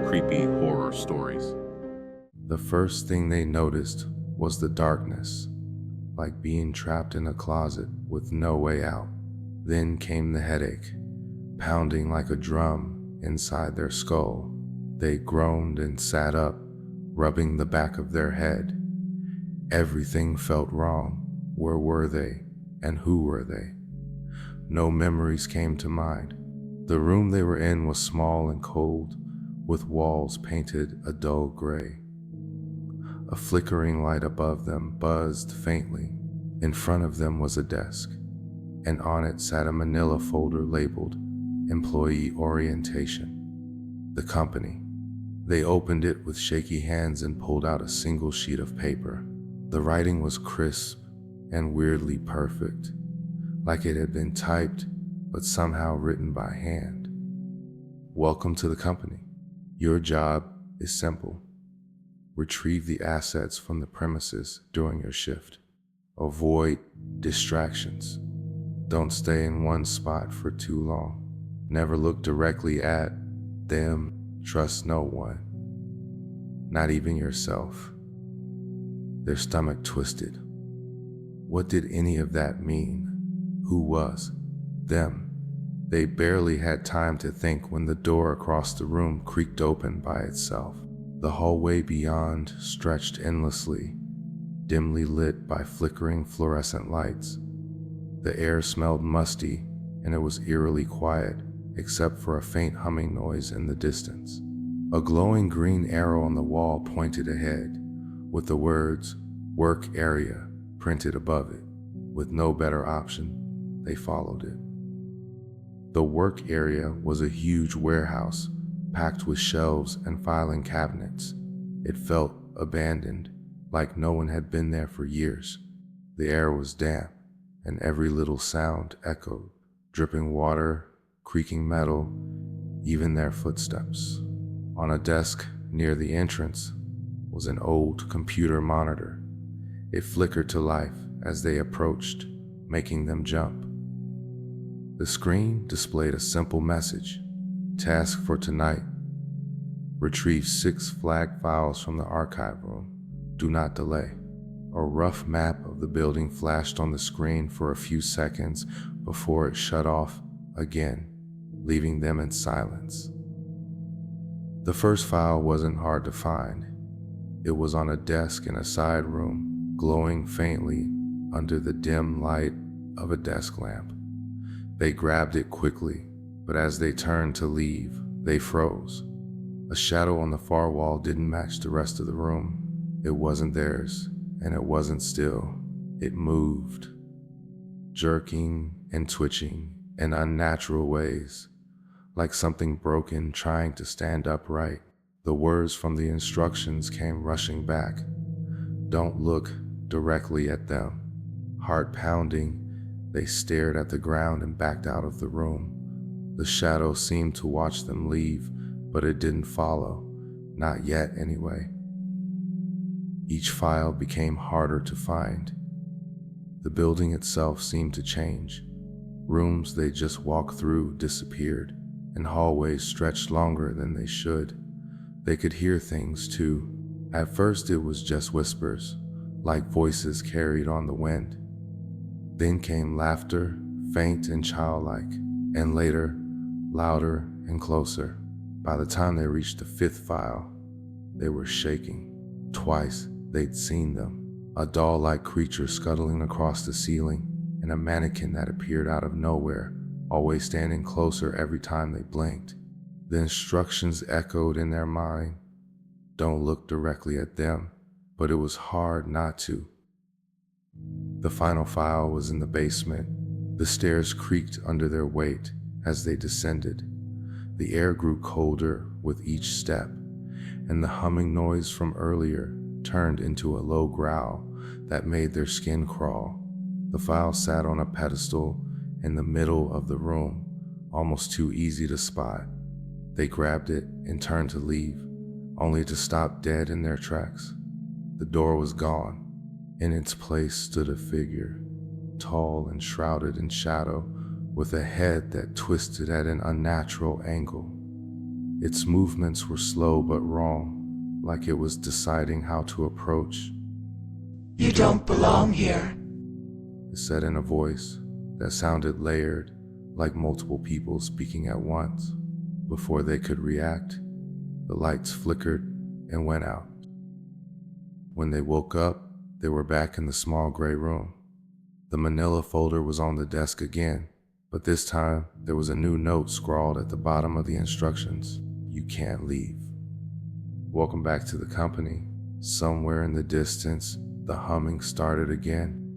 creepy horror stories. The first thing they noticed was the darkness, like being trapped in a closet with no way out. Then came the headache, pounding like a drum inside their skull. They groaned and sat up, rubbing the back of their head. Everything felt wrong. Where were they, and who were they? No memories came to mind. The room they were in was small and cold, with walls painted a dull gray. A flickering light above them buzzed faintly. In front of them was a desk, and on it sat a manila folder labeled Employee Orientation. The company. They opened it with shaky hands and pulled out a single sheet of paper. The writing was crisp and weirdly perfect, like it had been typed but somehow written by hand. Welcome to the company. Your job is simple. Retrieve the assets from the premises during your shift. Avoid distractions. Don't stay in one spot for too long. Never look directly at them. Trust no one, not even yourself. Their stomach twisted. What did any of that mean? Who was them? They barely had time to think when the door across the room creaked open by itself. The hallway beyond stretched endlessly, dimly lit by flickering fluorescent lights. The air smelled musty, and it was eerily quiet, except for a faint humming noise in the distance. A glowing green arrow on the wall pointed ahead, with the words, "Work Area," printed above it. With no better option, they followed it. The work area was a huge warehouse, packed with shelves and filing cabinets. It felt abandoned, like no one had been there for years. The air was damp, and every little sound echoed, dripping water, creaking metal, even their footsteps. On a desk near the entrance was an old computer monitor. It flickered to life as they approached, making them jump. The screen displayed a simple message. Task for tonight: retrieve 6 flag files from the archive room. Do not delay. A rough map of the building flashed on the screen for a few seconds before it shut off again, leaving them in silence. The first file wasn't hard to find. It was on a desk in a side room, glowing faintly under the dim light of a desk lamp. They grabbed it quickly, but as they turned to leave, they froze. A shadow on the far wall didn't match the rest of the room. It wasn't theirs, and it wasn't still. It moved, jerking and twitching in unnatural ways, like something broken trying to stand upright. The words from the instructions came rushing back. Don't look directly at them. Heart pounding, they stared at the ground and backed out of the room. The shadow seemed to watch them leave, but it didn't follow. Not yet, anyway. Each file became harder to find. The building itself seemed to change. Rooms they just walked through disappeared, and hallways stretched longer than they should. They could hear things too. At first it was just whispers, like voices carried on the wind. Then came laughter, faint and childlike, and later, louder and closer. By the time they reached the 5th file, they were shaking. Twice they'd seen them, a doll-like creature scuttling across the ceiling, and a mannequin that appeared out of nowhere, always standing closer every time they blinked. The instructions echoed in their mind. Don't look directly at them, but it was hard not to. The final file was in the basement. The stairs creaked under their weight as they descended. The air grew colder with each step, and the humming noise from earlier turned into a low growl that made their skin crawl. The file sat on a pedestal in the middle of the room, almost too easy to spot. They grabbed it and turned to leave, only to stop dead in their tracks. The door was gone. In its place stood a figure, tall and shrouded in shadow, with a head that twisted at an unnatural angle. Its movements were slow but wrong, like it was deciding how to approach. You don't belong here. It said in a voice that sounded layered, like multiple people speaking at once. Before they could react, the lights flickered and went out. When they woke up, they were back in the small gray room. The manila folder was on the desk again, but this time there was a new note scrawled at the bottom of the instructions. You can't leave. Welcome back to the company. Somewhere in the distance, the humming started again.